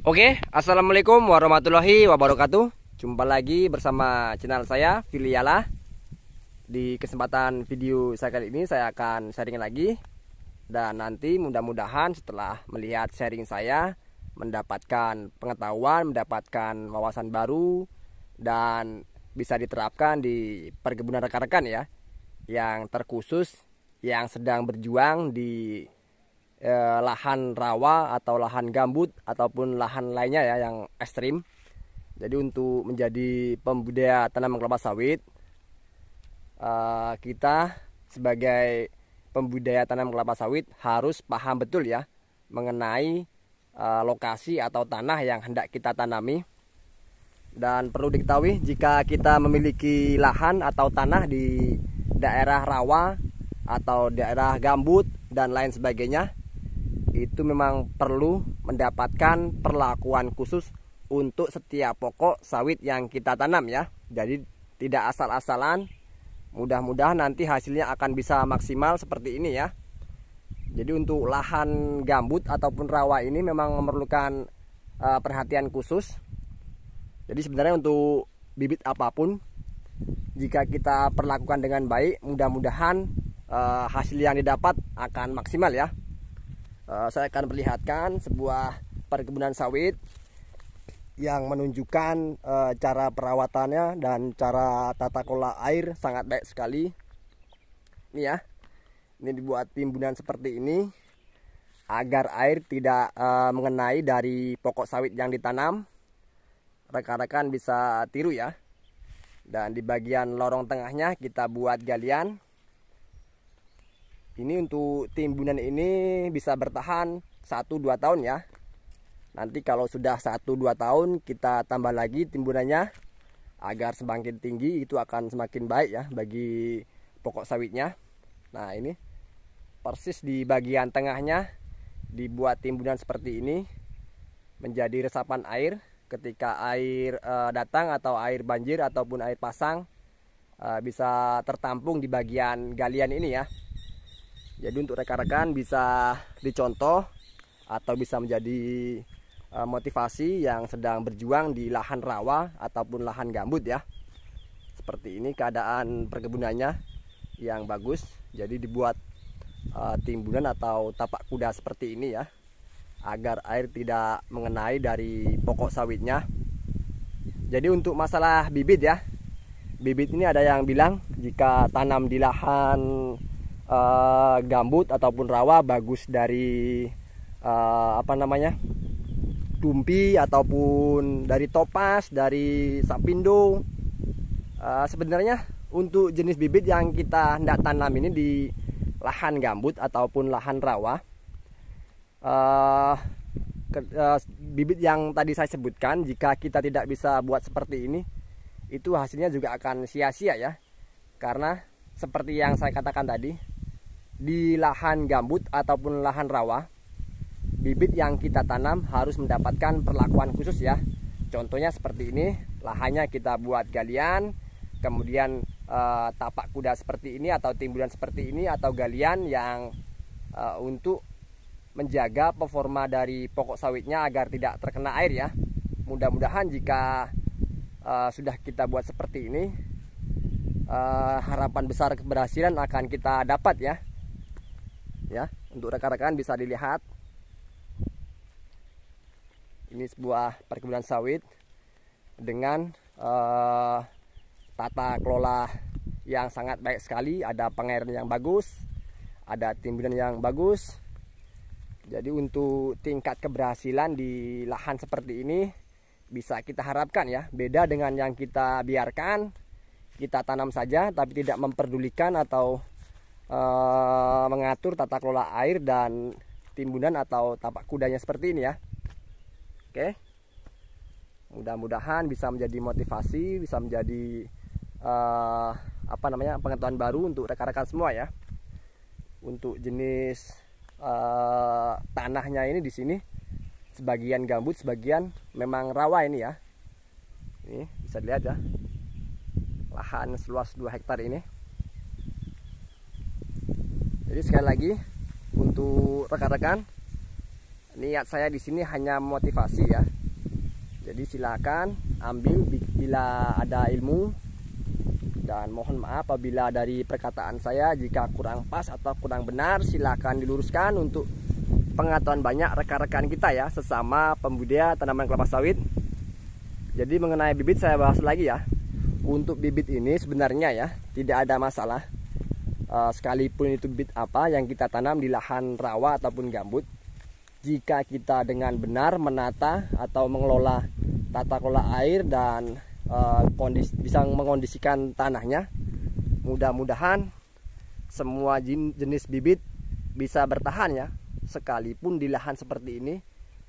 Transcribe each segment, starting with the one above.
Oke, assalamualaikum warahmatullahi wabarakatuh. Jumpa lagi bersama channel saya, Filiala. Di kesempatan video saya kali ini, saya akan sharing lagi. Dan nanti mudah-mudahan setelah melihat sharing saya, mendapatkan pengetahuan, mendapatkan wawasan baru, dan bisa diterapkan di perkebunan rekan-rekan ya, yang terkhusus, yang sedang berjuang di lahan rawa atau lahan gambut ataupun lahan lainnya ya yang ekstrim. Jadi untuk menjadi pembudidaya tanaman kelapa sawit, kita sebagai pembudidaya tanaman kelapa sawit harus paham betul ya mengenai lokasi atau tanah yang hendak kita tanami. Dan perlu diketahui, jika kita memiliki lahan atau tanah di daerah rawa atau daerah gambut dan lain sebagainya, itu memang perlu mendapatkan perlakuan khusus untuk setiap pokok sawit yang kita tanam ya. Jadi tidak asal-asalan. Mudah-mudahan nanti hasilnya akan bisa maksimal seperti ini ya. Jadi untuk lahan gambut ataupun rawa ini memang memerlukan perhatian khusus. Jadi sebenarnya untuk bibit apapun, jika kita perlakukan dengan baik, mudah-mudahan hasil yang didapat akan maksimal ya. Saya akan perlihatkan sebuah perkebunan sawit yang menunjukkan cara perawatannya dan cara tata kelola air sangat baik sekali. Ini ya, ini dibuat timbunan seperti ini agar air tidak mengenai dari pokok sawit yang ditanam. Rekan-rekan bisa tiru ya. Dan di bagian lorong tengahnya kita buat galian. Ini untuk timbunan ini bisa bertahan 1-2 tahun ya. Nanti kalau sudah 1-2 tahun kita tambah lagi timbunannya agar semakin tinggi, itu akan semakin baik ya bagi pokok sawitnya. Nah ini persis di bagian tengahnya dibuat timbunan seperti ini, menjadi resapan air ketika air datang atau air banjir ataupun air pasang, bisa tertampung di bagian galian ini ya. Jadi untuk rekan-rekan bisa dicontoh atau bisa menjadi motivasi yang sedang berjuang di lahan rawa ataupun lahan gambut ya. Seperti ini keadaan perkebunannya yang bagus. Jadi dibuat timbunan atau tapak kuda seperti ini ya, agar air tidak mengenai dari pokok sawitnya. Jadi untuk masalah bibit ya, bibit ini ada yang bilang jika tanam di lahan gambut ataupun rawa bagus dari dumpi ataupun dari topas, dari sapindo. Sebenarnya untuk jenis bibit yang kita hendak tanam ini di lahan gambut ataupun lahan rawa, bibit yang tadi saya sebutkan, jika kita tidak bisa buat seperti ini, itu hasilnya juga akan sia-sia ya. Karena seperti yang saya katakan tadi, di lahan gambut ataupun lahan rawa, bibit yang kita tanam harus mendapatkan perlakuan khusus ya. Contohnya seperti ini, lahannya kita buat galian, kemudian tapak kuda seperti ini atau timbunan seperti ini atau galian yang untuk menjaga performa dari pokok sawitnya agar tidak terkena air ya. Mudah-mudahan jika sudah kita buat seperti ini, harapan besar keberhasilan akan kita dapat ya. Ya, untuk rekan-rekan bisa dilihat. Ini sebuah perkebunan sawit dengan tata kelola yang sangat baik sekali. Ada pengairan yang bagus, ada timbunan yang bagus. Jadi untuk tingkat keberhasilan di lahan seperti ini bisa kita harapkan ya. Beda dengan yang kita biarkan, kita tanam saja tapi tidak memperdulikan atau mengatur tata kelola air dan timbunan atau tapak kudanya seperti ini ya. Oke, mudah-mudahan bisa menjadi motivasi, bisa menjadi pengetahuan baru untuk rekan-rekan semua ya. Untuk jenis tanahnya ini di sini sebagian gambut, sebagian memang rawa ini ya. Ini bisa dilihat ya, lahan seluas 2 hektar ini. Jadi sekali lagi untuk rekan-rekan, Niat saya di sini hanya motivasi ya. Jadi silakan ambil bila ada ilmu, dan mohon maaf apabila dari perkataan saya jika kurang pas atau kurang benar, silakan diluruskan untuk pengetahuan banyak rekan-rekan kita ya, sesama pembudidaya tanaman kelapa sawit. Jadi mengenai bibit saya bahas lagi ya. Untuk bibit ini sebenarnya ya tidak ada masalah. Sekalipun itu bibit apa yang kita tanam di lahan rawa ataupun gambut, jika kita dengan benar menata atau mengelola tata kelola air dan bisa mengondisikan tanahnya, mudah-mudahan semua jenis bibit bisa bertahan ya. Sekalipun di lahan seperti ini,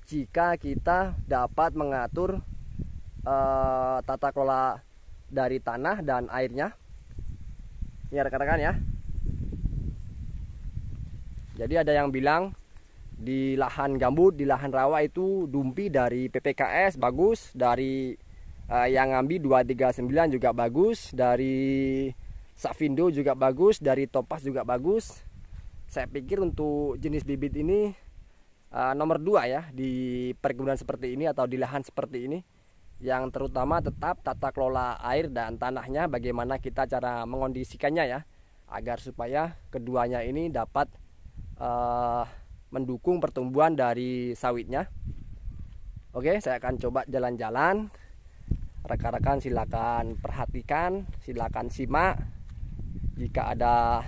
jika kita dapat mengatur tata kelola dari tanah dan airnya ya rekan-rekan ya. Jadi ada yang bilang di lahan gambut, di lahan rawa itu dumpi dari PPKS bagus, dari yang ngambil 239 juga bagus, dari Safindo juga bagus, dari Topaz juga bagus. Saya pikir untuk jenis bibit ini nomor 2 ya di perkebunan seperti ini atau di lahan seperti ini. Yang terutama tetap tata kelola air dan tanahnya, bagaimana kita cara mengondisikannya ya, agar supaya keduanya ini dapat mendukung pertumbuhan dari sawitnya. Oke, saya akan coba jalan-jalan. Rekan-rekan silakan perhatikan, silakan simak. Jika ada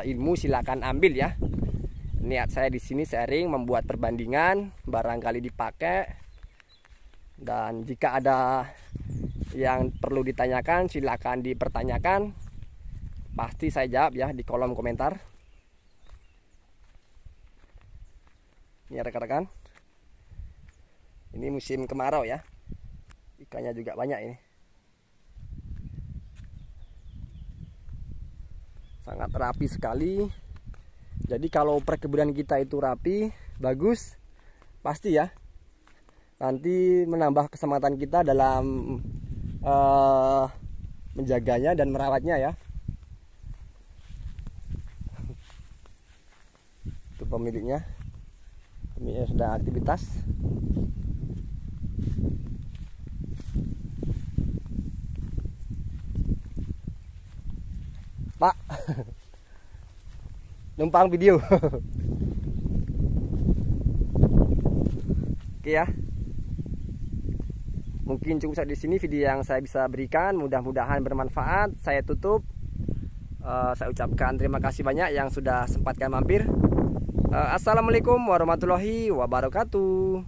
ilmu silakan ambil ya. Niat saya di sini sharing, membuat perbandingan, barangkali dipakai. Dan jika ada yang perlu ditanyakan silakan dipertanyakan. Pasti saya jawab ya di kolom komentar. Ini rekan-rekan. Ini musim kemarau ya. Ikannya juga banyak ini. Sangat rapi sekali. Jadi kalau perkebunan kita itu rapi, bagus, pasti ya nanti menambah keselamatan kita dalam menjaganya dan merawatnya ya. Itu pemiliknya. Pemiliknya sedang aktivitas. Pak, numpang video. Oke ya. Mungkin cukup sampai di sini video yang saya bisa berikan. Mudah-mudahan bermanfaat. Saya tutup. Saya ucapkan terima kasih banyak yang sudah sempatkan mampir. Assalamualaikum warahmatullahi wabarakatuh.